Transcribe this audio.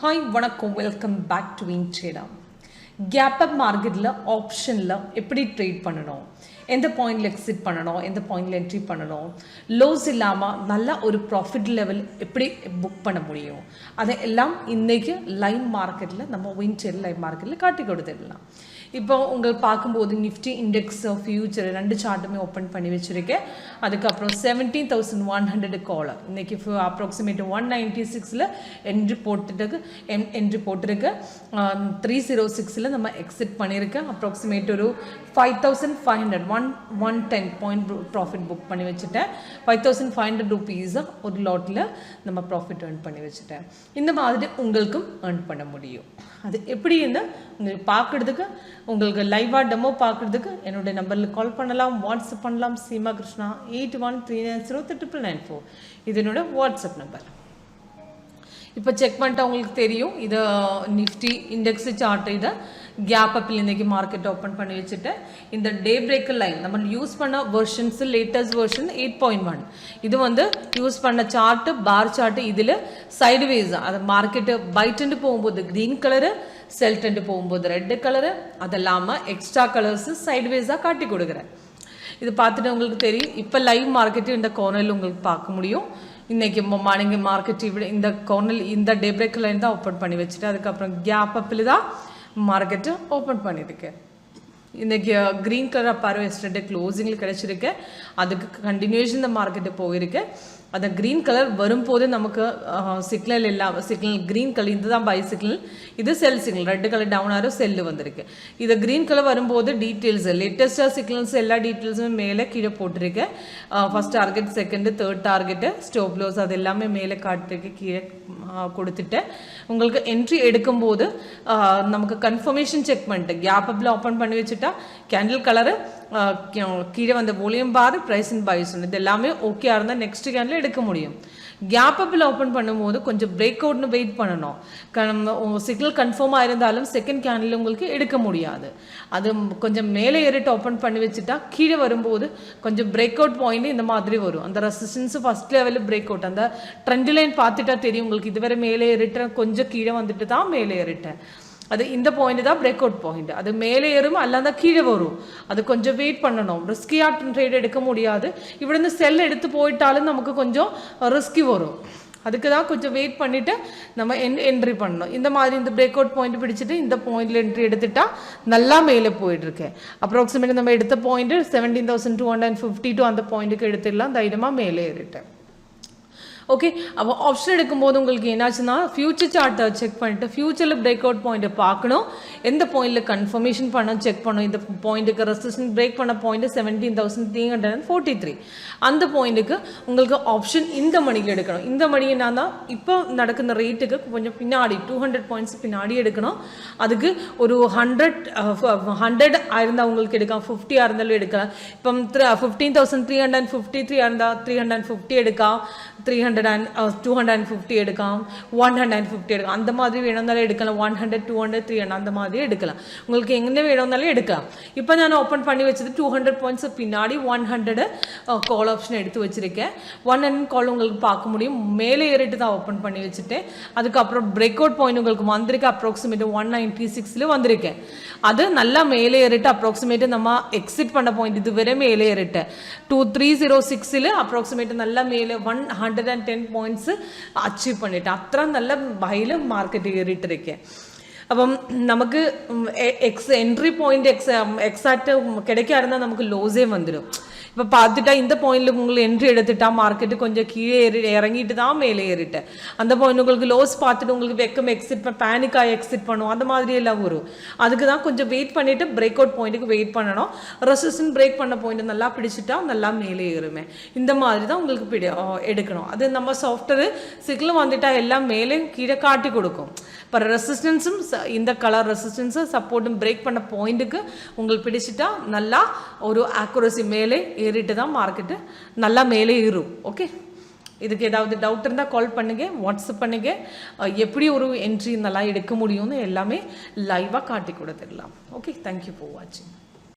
Hi, வணக்கம், welcome back to WinTrader. Gap up marketல ஆப்ஷன்ல எப்படி ட்ரேட் பண்ணணும், எந்த பாயிண்ட்ல எக்ஸிட் பண்ணணும், எந்த பாயிண்ட்ல என்ட்ரி பண்ணணும், லோஸ் இல்லாமல் நல்ல ஒரு ப்ராஃபிட் லெவல் எப்படி புக் பண்ண முடியும், அதை எல்லாம் இன்னைக்கு லைவ் மார்க்கெட்டில் நம்ம WinTrader லைவ் மார்க்கெட்டில் காட்டி கொடுத்துடலாம். இப்போ உங்களுக்கு பார்க்கும்போது நிஃப்டி இண்டெக்ஸ் ஃபியூச்சர் ரெண்டு சார்ட்டுமே ஓப்பன் பண்ணி வச்சுருக்கேன். அதுக்கப்புறம் 17,100 கால் இன்றைக்கி அப்ராக்சிமேட் 196 என்ட்ரி போட்டுருக்கு 306 நம்ம எக்ஸிட் பண்ணியிருக்கேன். அப்ராக்சிமேட் ஒரு 5,500 110 பாயிண்ட் ப்ராஃபிட் புக் பண்ணி வச்சுட்டேன். 5,500 rupees ஒரு லாட்டில் நம்ம ப்ராஃபிட் ஏர்ன் பண்ணி வச்சுட்டேன். இந்த மாதிரி உங்களுக்கும் ஏர்ன் பண்ண முடியும். அது எப்படின்னு உங்களுக்கு பார்க்குறதுக்கு, உங்களுக்கு லைவாக டெமோ பார்க்குறதுக்கு என்னுடைய நம்பரில் கால் பண்ணலாம், வாட்ஸ்அப் பண்ணலாம். சீமா கிருஷ்ணா 8139039994 இது என்னோட வாட்ஸ்அப் நம்பர். இப்போ செக் பண்ணிட்டா உங்களுக்கு தெரியும், இது நிஃப்டி இண்டெக்ஸ் சார்ட். இதை கேப் அப்பில் இன்றைக்கி மார்க்கெட் ஓப்பன் பண்ணி வச்சுட்டு இந்த டே பிரேக்கர் லைன் நம்ம யூஸ் பண்ண வெர்ஷன்ஸ் லேட்டஸ்ட் வெர்ஷன் 8.1 இது யூஸ் பண்ண சார்ட்டு பார் சார்ட்டு. இதில் சைடுவேஸ் அது மார்க்கெட்டு பைட்டுன்னு போகும்போது க்ரீன் கலரு, செல்டன்ட்டு போகும்போது ரெட்டு கலரு, அது இல்லாமல் எக்ஸ்ட்ரா கலர்ஸு சைடுவேஸாக காட்டி கொடுக்குறேன். இது பார்த்துட்டு உங்களுக்கு தெரியும். இப்போ லைவ் மார்க்கெட்டு இந்த கார்னரில் உங்களுக்கு பார்க்க முடியும். இன்றைக்கி மார்னிங் மார்க்கெட் இப்படி இந்த கார்னர் இந்த டே பிரேக் லைன் தான் ஓப்பன் பண்ணி வச்சுட்டு அதுக்கப்புறம் கேப் அப்பில் தான் மார்க்கெட்டு ஓப்பன் பண்ணியிருக்கேன். இன்றைக்கி க்ரீன் கலர் பாருங்கள், எஸ்டர்டே க்ளோசிங்கில் கிடச்சிருக்கு. அதுக்கு கண்டினியூஷன் இந்த மார்க்கெட்டு போயிருக்கு. அந்த க்ரீன் கலர் வரும்போது நமக்கு சிக்னல் இல்லாமல் சிக்னல் க்ரீன் கலர் இது தான் பை சிக்னல், இது sell signal. Red colour down arrow sell வந்திருக்கு. இது க்ரீன் கலர் வரும்போது டீட்டெயில்ஸ் லேட்டஸ்ட்டாக சிக்னல்ஸ் எல்லா டீட்டெயில்ஸுமே மேலே கீழே போட்டிருக்கு. First target, second, third target, stop loss அது எல்லாமே மேலே காட்டிருக்கு. கீழே கொடுத்துட்டு உங்களுக்கு என்ட்ரி எடுக்கும்போது நமக்கு கன்ஃபர்மேஷன் செக் பண்ணிட்டு கேப் அப்பில் ஓப்பன் பண்ணி வச்சுட்டா கேண்டில் கலரு கீழே வந்த வால்யூம் பார், ப்ரைஸ் அண்ட் பைஸ் இது எல்லாமே ஓகேயா இருந்தால் நெக்ஸ்ட் கேண்டில் எடுக்க முடியும். கேப் அப்பில் ஓப்பன் பண்ணும்போது கொஞ்சம் பிரேக் அவுட்னு வெயிட் பண்ணணும். சிக்னல் கன்ஃபார்மாக இருந்தாலும் செகண்ட் கேண்டில் உங்களுக்கு எடுக்க முடியாது. அது கொஞ்சம் மேலே ஏறிட்டு ஓப்பன் பண்ணி வச்சுட்டா கீழே வரும்போது கொஞ்சம் பிரேக் அவுட் பாயிண்ட் இந்த மாதிரி வரும். அந்த ரெசிஸ்டன்ஸு ஃபஸ்ட் லெவலில் பிரேக் அவுட் அந்த ட்ரெண்ட் லைன் பார்த்துட்டா தெரியும் உங்களுக்கு. இதுவரை மேலே ஏறிட்டேன், கொஞ்சம் கீழே வந்துட்டு தான் மேலே ஏறிட்டேன். அது இந்த பாயிண்ட் தான் பிரேக் அவுட் பாயிண்ட். அது மேலே ஏறும் அல்லாத கீழே வரும். அது கொஞ்சம் வெயிட் பண்ணணும். ரிஸ்கியாக ட்ரேட் எடுக்க முடியாது. இവിടുന്ന് செல் எடுத்து போயிட்டாலும் நமக்கு கொஞ்சம் ரிஸ்கி வரும். அதுக்கு தான் கொஞ்சம் வெயிட் பண்ணிவிட்டு நம்ம என்ட்ரி பண்ணணும். இந்த மாதிரி இந்த பிரேக் அவுட் பாயிண்ட் பிடிச்சிட்டு இந்த பாயிண்டில் என்ட்ரி எடுத்துட்டா நல்லா மேலே போயிட்டுருக்கேன். அப்ராக்சிமேட் நம்ம எடுத்த பாயிண்ட் 17,252 அந்த பாயிண்ட்டுக்கு எடுத்துடலாம். தைரியமாக மேலே ஏறிட்டேன். ஓகே, அப்போ ஆப்ஷன் எடுக்கும்போது உங்களுக்கு என்னாச்சுன்னா ஃபியூச்சர் சார்ட்டை செக் பண்ணிவிட்டு ஃபியூச்சரில் பிரேக் அவுட் பாயிண்ட்டை பார்க்கணும். எந்த பாயிண்டில் கன்ஃபர்மேஷன் பண்ண செக் பண்ணணும். இந்த பாயிண்ட்டுக்கு ரெசிஸ்டன்ஸ் பிரேக் பண்ண பாயிண்ட்டு 17,343 அந்த பாயிண்ட்டுக்கு உங்களுக்கு ஆப்ஷன் இந்த மணிக்கு எடுக்கணும். இந்த மணி என்னன்னா இப்போ நடക്കുന്ന ரேட்டுக்கு கொஞ்சம் பின்னாடி 200 பாயிண்ட்ஸ் பின்னாடி எடுக்கணும். அதுக்கு ஒரு 100 இருந்தால் உங்களுக்கு எடுக்கலாம், 50 இருந்தாலும் எடுக்கலாம். இப்போ 15,353 இருந்தால் 350 எடுக்கலாம், 250 எடுக்கலாம், 150 எடுக்கலாம். அந்த மாதிரி வேணும்னாலும் எடுக்கலாம். 100, 200, 300 அந்த மாதிரி எடுக்கலாம். உங்களுக்கு எங்கே வேணும்னாலும் எடுக்கலாம். இப்போ நான் ஓப்பன் பண்ணி வச்சது 200 பாயிண்ட்ஸ் பின்னாடி 100 கால் ஆப்ஷன் எடுத்து வச்சிருக்கேன். 100 கால் உங்களுக்கு பார்க்க முடியும். மேலே ஏறிட்டு தான் ஓப்பன் பண்ணி வச்சுட்டேன். அதுக்கப்புறம் பிரேக் அவுட் பாயிண்ட் உங்களுக்கு வந்திருக்கு. அப்ராக்சிமேட் 196 வந்திருக்கேன். அது நல்லா மேலே ஏறிட்டு அப்ராக்சிமேட் நம்ம எக்ஸிட் பண்ண பாயிண்ட் இதுவரை மேலே ஏறிட்டு 2306 அப்ராக்சிமேட் நல்லா மேலே 110 பாயிண்ட்ஸ் அச்சீவ் பண்ணிட்டேன். அത്ര நல்ல பையில் மார்க்கெட் ஏறிட்டு இருக்கேன். അപ്പം നമുക്ക് എൻട്രി പോയിന്റ് എക്സാക്റ്റ് கிடைக்காருந்தா நமக்கு லோஸே வந்துடும். இப்போ பார்த்துட்டா இந்த பாயிண்டில் உங்களுக்கு என்ட்ரி எடுத்துட்டா மார்க்கெட்டு கொஞ்சம் கீழே இறங்கிட்டு தான் மேலே ஏறிட்டேன். அந்த பாயிண்ட் உங்களுக்கு லோஸ் பார்த்துட்டு உங்களுக்கு வெக்கம் எக்ஸிட் பேனிக்காக எக்ஸிட் பண்ணுவோம். அந்த மாதிரி எல்லாம் வரும். அதுக்கு தான் கொஞ்சம் வெயிட் பண்ணிவிட்டு பிரேக் அவுட் பாயிண்ட்டுக்கு வெயிட் பண்ணணும். ரெசிஸ்டன்ஸ் பிரேக் பண்ண பாயிண்ட் நல்லா பிடிச்சிட்டா நல்லா மேலே ஏறுமே. இந்த மாதிரி தான் உங்களுக்கு எடுக்கணும். அது நம்ம சாஃப்ட்வேர் சிக்னல் வந்துட்டா எல்லாம் மேலே கீழே காட்டி கொடுக்கும். இப்போ ரெசிஸ்டன்ஸும் இந்த கலர் ரெசிஸ்டன்ஸும் சப்போர்ட்டும் பிரேக் பண்ண பாயிண்ட்டுக்கு உங்களுக்கு பிடிச்சிட்டா நல்லா ஒரு ஆக்குரசி மேலே ஏறிட்டு தான் மார்க்கெட்டு நல்லா மேலே ஏறும். ஓகே, இதுக்கு ஏதாவது டவுட் இருந்தால் கால் பண்ணுங்க, வாட்ஸ்அப் பண்ணுங்க. எப்படி ஒரு என்ட்ரி நல்லா எடுக்க முடியும்னு எல்லாமே லைவாக காட்டி கொடுத்துடலாம். ஓகே, தேங்க்யூ ஃபார் வாட்சிங்.